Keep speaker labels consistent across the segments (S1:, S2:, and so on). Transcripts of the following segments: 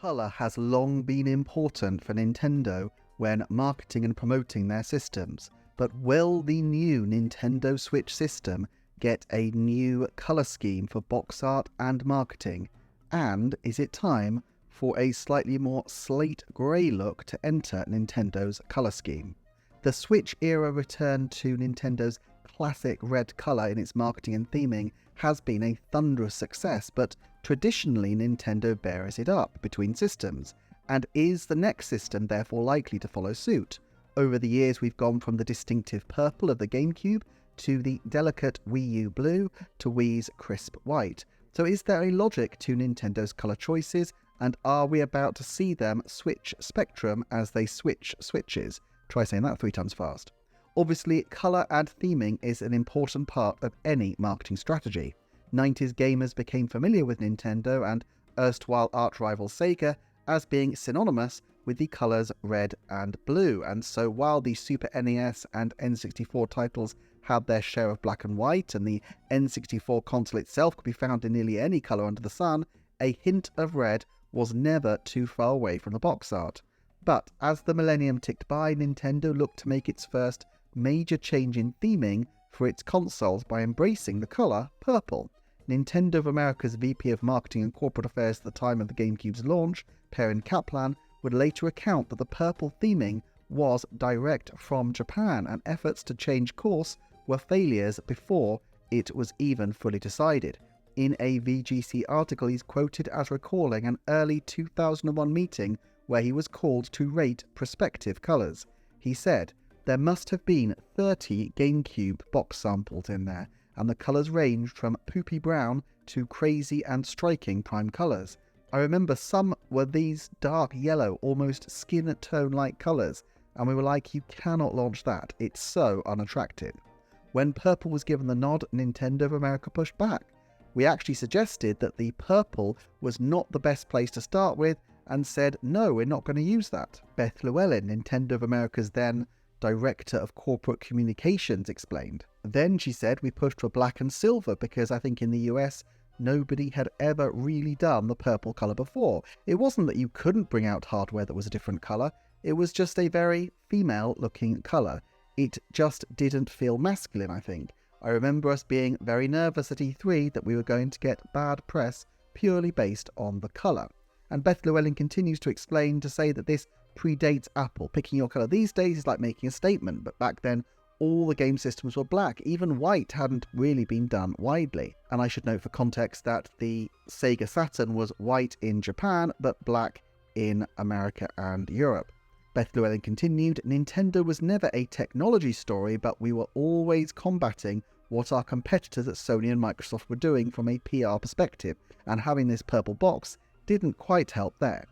S1: Color has long been important for Nintendo when marketing and promoting their systems, but will the new Nintendo Switch system get a new color scheme for box art and marketing? And is it time for a slightly more slate grey look to enter Nintendo's color scheme? The Switch era return to Nintendo's classic red colour in its marketing and theming has been a thunderous success, but traditionally Nintendo bears it up between systems, and is the next system therefore likely to follow suit? Over the years we've gone from the distinctive purple of the GameCube to the delicate Wii U blue to Wii's crisp white. So is there a logic to Nintendo's colour choices, and are we about to see them switch spectrum as they switch switches? Try saying that 3 times fast. Obviously, colour and theming is an important part of any marketing strategy. 90s gamers became familiar with Nintendo and erstwhile arch rival Sega as being synonymous with the colours red and blue, and so while the Super NES and N64 titles had their share of black and white, and the N64 console itself could be found in nearly any colour under the sun, a hint of red was never too far away from the box art. But as the millennium ticked by, Nintendo looked to make its first major change in theming for its consoles by embracing the colour purple. Nintendo of America's VP of Marketing and Corporate Affairs at the time of the GameCube's launch, Perrin Kaplan, would later recount that the purple theming was direct from Japan, and efforts to change course were failures before it was even fully decided. In a VGC article, he's quoted as recalling an early 2001 meeting where he was called to rate prospective colours. He said, "There must have been 30 GameCube box samples in there, and the colours ranged from poopy brown to crazy and striking prime colours. I remember some were these dark yellow, almost skin tone-like colours, and we were like, you cannot launch that, it's so unattractive." When purple was given the nod, Nintendo of America pushed back. "We actually suggested that the purple was not the best place to start with, and said, no, we're not going to use that." Beth Llewellyn, Nintendo of America's then Director of Corporate Communications, explained. "Then," she said, "we pushed for black and silver because I think in the US nobody had ever really done the purple colour before. It wasn't that you couldn't bring out hardware that was a different colour, it was just a very female looking colour. It just didn't feel masculine, I think. I remember us being very nervous at E3 that we were going to get bad press purely based on the colour." And Beth Llewellyn continues to explain, to say that this predates Apple. Picking your colour these days is like making a statement, but back then all the game systems were black. Even white hadn't really been done widely. And I should note for context that the Sega Saturn was white in Japan, but black in America and Europe. Beth Llewellyn continued, "Nintendo was never a technology story, but we were always combating what our competitors at Sony and Microsoft were doing from a PR perspective, and having this purple box didn't quite help there."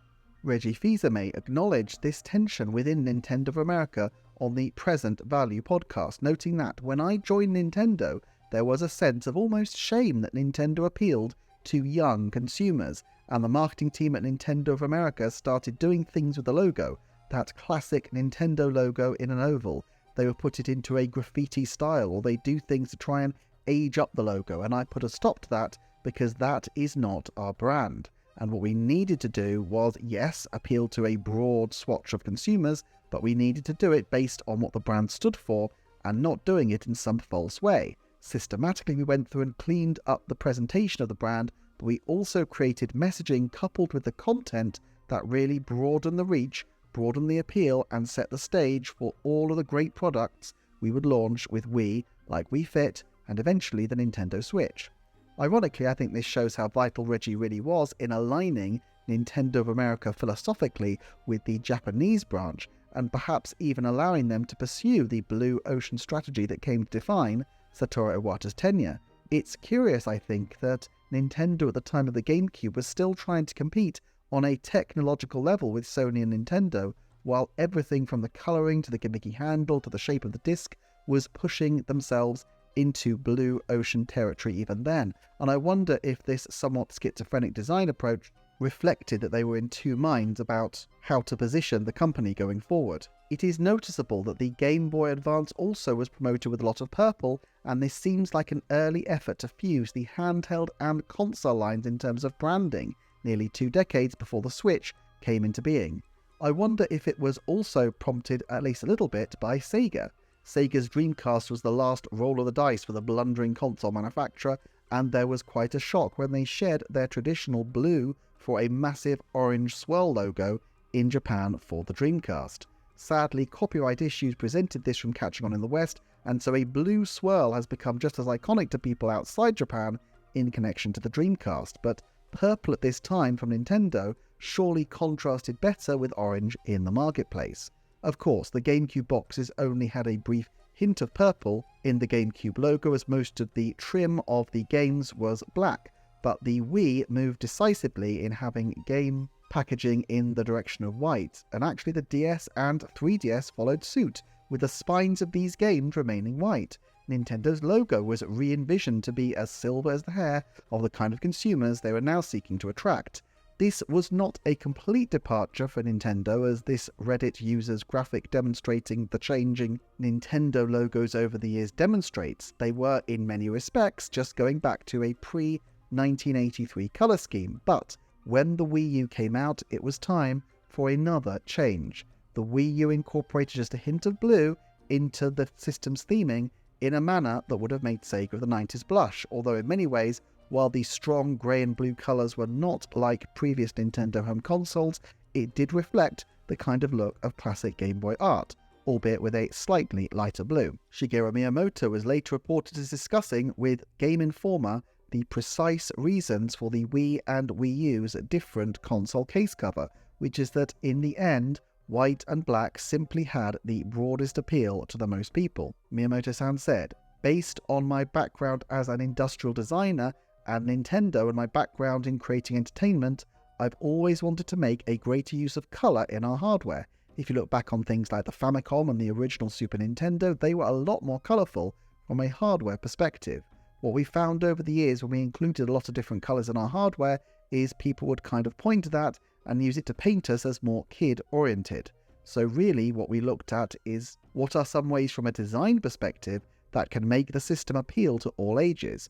S1: Reggie Fils-Aimé acknowledged this tension within Nintendo of America on the Present Value podcast, noting that when I joined Nintendo, there was a sense of almost shame that Nintendo appealed to young consumers, and the marketing team at Nintendo of America started doing things with the logo, that classic Nintendo logo in an oval. They would put it into a graffiti style, or they do things to try and age up the logo, and I put a stop to that because that is not our brand. And what we needed to do was, yes, appeal to a broad swatch of consumers, but we needed to do it based on what the brand stood for and not doing it in some false way. Systematically, we went through and cleaned up the presentation of the brand, but we also created messaging coupled with the content that really broadened the reach, broadened the appeal, and set the stage for all of the great products we would launch with Wii, like Wii Fit, and eventually the Nintendo Switch. Ironically, I think this shows how vital Reggie really was in aligning Nintendo of America philosophically with the Japanese branch, and perhaps even allowing them to pursue the blue ocean strategy that came to define Satoru Iwata's tenure. It's curious, I think, that Nintendo at the time of the GameCube was still trying to compete on a technological level with Sony and Nintendo, while everything from the colouring to the gimmicky handle to the shape of the disc was pushing themselves into blue ocean territory even then. And I wonder if this somewhat schizophrenic design approach reflected that they were in two minds about how to position the company going forward. It is noticeable that the Game Boy Advance also was promoted with a lot of purple, and this seems like an early effort to fuse the handheld and console lines in terms of branding. nearly 2 decades before the Switch came into being. I wonder if it was also prompted at least a little bit by Sega. Sega's Dreamcast was the last roll of the dice for the blundering console manufacturer, and there was quite a shock when they shed their traditional blue for a massive orange swirl logo in Japan for the Dreamcast. Sadly, copyright issues prevented this from catching on in the West, and so a blue swirl has become just as iconic to people outside Japan in connection to the Dreamcast, but purple at this time from Nintendo surely contrasted better with orange in the marketplace. Of course, the GameCube boxes only had a brief hint of purple in the GameCube logo, as most of the trim of the games was black, but the Wii moved decisively in having game packaging in the direction of white, and actually the DS and 3DS followed suit, with the spines of these games remaining white. Nintendo's logo was re-envisioned to be as silver as the hair of the kind of consumers they were now seeking to attract. This was not a complete departure for Nintendo, as this Reddit user's graphic demonstrating the changing Nintendo logos over the years demonstrates. They were, in many respects, just going back to a pre-1983 colour scheme, but when the Wii U came out, it was time for another change. The Wii U incorporated just a hint of blue into the system's theming in a manner that would have made Sega of the 90s blush, although in many ways, while the strong grey and blue colours were not like previous Nintendo home consoles, it did reflect the kind of look of classic Game Boy art, albeit with a slightly lighter blue. Shigeru Miyamoto was later reported as discussing with Game Informer the precise reasons for the Wii and Wii U's different console case cover, which is that in the end, white and black simply had the broadest appeal to the most people. Miyamoto-san said, "Based on my background as an industrial designer and Nintendo and my background in creating entertainment, I've always wanted to make a greater use of colour in our hardware. If you look back on things like the Famicom and the original Super Nintendo, they were a lot more colourful from a hardware perspective. What we found over the years when we included a lot of different colours in our hardware is people would kind of point to that and use it to paint us as more kid-oriented. So really what we looked at is what are some ways from a design perspective that can make the system appeal to all ages.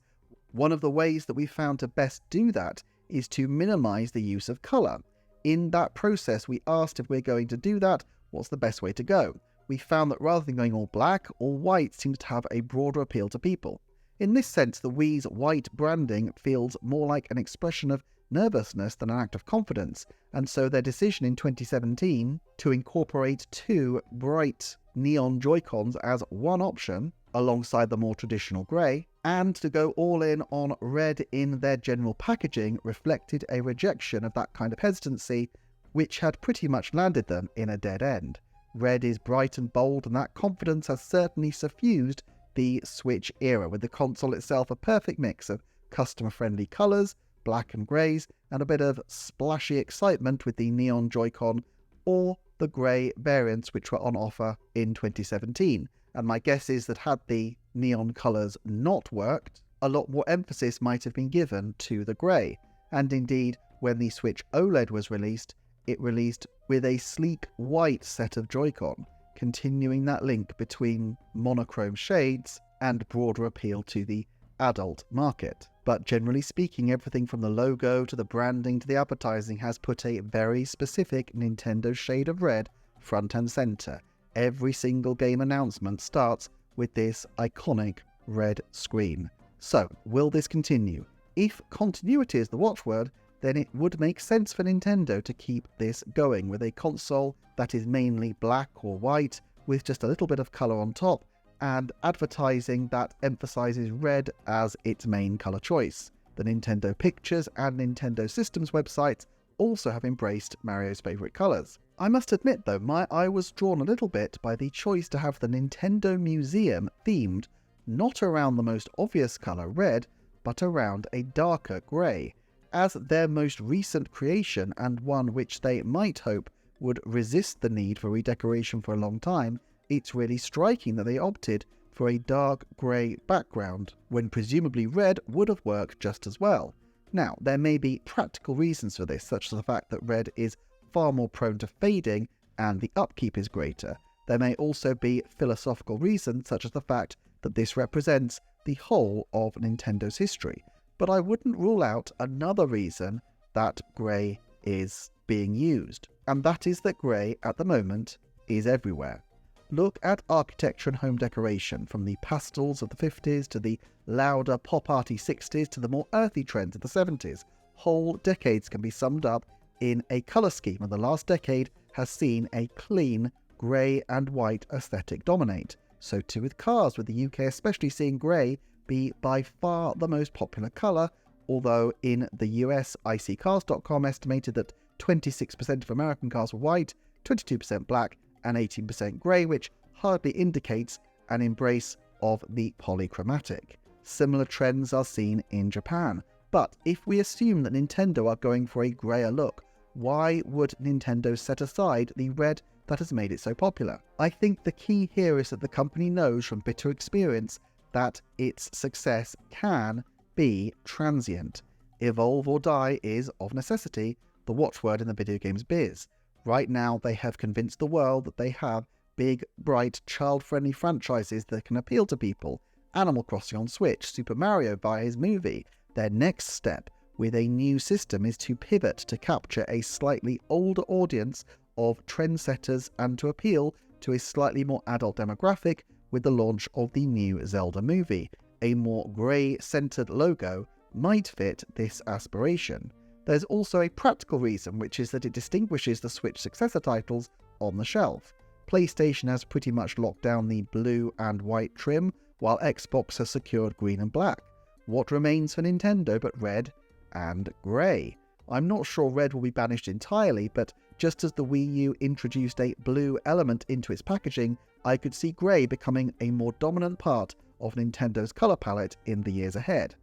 S1: One of the ways that we found to best do that is to minimise the use of colour. In that process, we asked if we're going to do that, what's the best way to go? We found that rather than going all black, all white seems to have a broader appeal to people. In this sense, the Wii's white branding feels more like an expression of nervousness than an act of confidence, and so their decision in 2017 to incorporate 2 bright neon Joy-Cons as one option, alongside the more traditional grey, and to go all in on red in their general packaging reflected a rejection of that kind of hesitancy, which had pretty much landed them in a dead end. Red is bright and bold, and that confidence has certainly suffused the Switch era, with the console itself a perfect mix of customer-friendly colours, black and greys, and a bit of splashy excitement with the neon Joy-Con or the grey variants which were on offer in 2017. And my guess is that had the neon colours not worked, a lot more emphasis might have been given to the grey. And indeed, when the Switch OLED was released, it released with a sleek white set of Joy-Con, continuing that link between monochrome shades and broader appeal to the adult market. But generally speaking, everything from the logo to the branding to the advertising has put a very specific Nintendo shade of red front and centre. Every single game announcement starts with this iconic red screen. So, will this continue? If continuity is the watchword, then it would make sense for Nintendo to keep this going with a console that is mainly black or white with just a little bit of colour on top, and advertising that emphasises red as its main colour choice. The Nintendo Pictures and Nintendo Systems websites also have embraced Mario's favourite colours. I must admit though, my eye was drawn a little bit by the choice to have the Nintendo Museum themed not around the most obvious colour red, but around a darker grey. As their most recent creation, and one which they might hope would resist the need for redecoration for a long time, it's really striking that they opted for a dark grey background, when presumably red would have worked just as well. Now, there may be practical reasons for this, such as the fact that red is far more prone to fading and the upkeep is greater. There may also be philosophical reasons, such as the fact that this represents the whole of Nintendo's history. But I wouldn't rule out another reason that grey is being used. And that is that grey at the moment is everywhere. Look at architecture and home decoration, from the pastels of the 50s to the louder pop-arty 60s to the more earthy trends of the 70s. Whole decades can be summed up in a colour scheme, and the last decade has seen a clean grey and white aesthetic dominate. So too with cars, with the UK especially seeing grey be by far the most popular colour, although in the US, iSeeCars.com estimated that 26% of American cars were white, 22% black, and 18% grey, which hardly indicates an embrace of the polychromatic. Similar trends are seen in Japan. But if we assume that Nintendo are going for a greyer look, why would Nintendo set aside the red that has made it so popular? I think the key here is that the company knows from bitter experience that its success can be transient. Evolve or die is, of necessity, the watchword in the video games biz. Right now, they have convinced the world that they have big, bright, child-friendly franchises that can appeal to people. Animal Crossing on Switch, Super Mario via his movie. Their next step with a new system is to pivot to capture a slightly older audience of trendsetters and to appeal to a slightly more adult demographic with the launch of the new Zelda movie. A more grey-centered logo might fit this aspiration. There's also a practical reason, which is that it distinguishes the Switch successor titles on the shelf. PlayStation has pretty much locked down the blue and white trim, while Xbox has secured green and black. What remains for Nintendo but red and grey? I'm not sure red will be banished entirely, but just as the Wii U introduced a blue element into its packaging, I could see grey becoming a more dominant part of Nintendo's colour palette in the years ahead.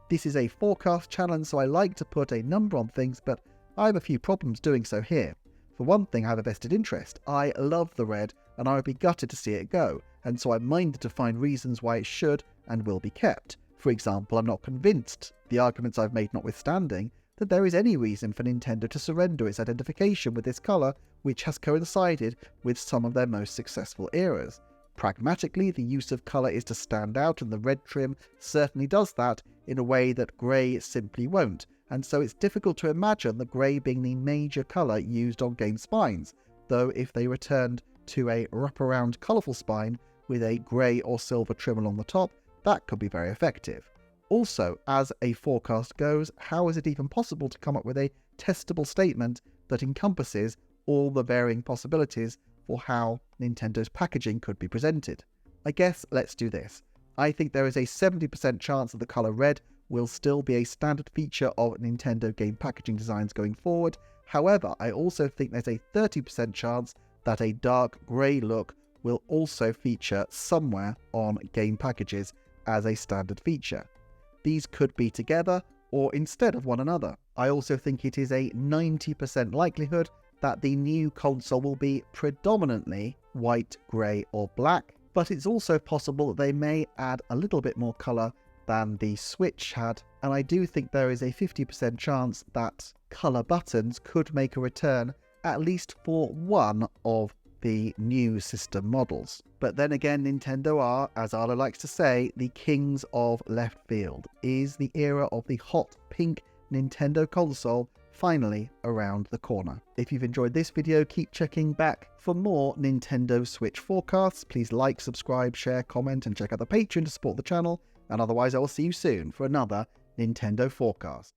S1: This is a forecast channel, so I like to put a number on things, but I have a few problems doing so here. For one thing, I have a vested interest. I love the red, and I would be gutted to see it go, and so I'm minded to find reasons why it should and will be kept. For example, I'm not convinced, the arguments I've made notwithstanding, that there is any reason for Nintendo to surrender its identification with this colour, which has coincided with some of their most successful eras. Pragmatically, the use of colour is to stand out, and the red trim certainly does that in a way that grey simply won't, and so it's difficult to imagine the grey being the major colour used on game spines, though if they returned to a wraparound colourful spine with a grey or silver trim along the top, that could be very effective. Also, as a forecast goes, how is it even possible to come up with a testable statement that encompasses all the varying possibilities for how Nintendo's packaging could be presented? I guess let's do this. I think there is a 70% chance that the colour red will still be a standard feature of Nintendo game packaging designs going forward. However, I also think there's a 30% chance that a dark grey look will also feature somewhere on game packages as a standard feature. These could be together or instead of one another. I also think it is a 90% likelihood that the new console will be predominantly white, grey or black, but it's also possible that they may add a little bit more colour than the Switch had, and I do think there is a 50% chance that colour buttons could make a return, at least for one of the new system models. But then again, Nintendo are, as Arlo likes to say, the kings of left field. Is the era of the hot pink Nintendo console finally around the corner? If you've enjoyed this video, keep checking back for more Nintendo Switch forecasts. Please like, subscribe, share, comment, and check out the Patreon to support the channel. And otherwise, I will see you soon for another Nintendo forecast.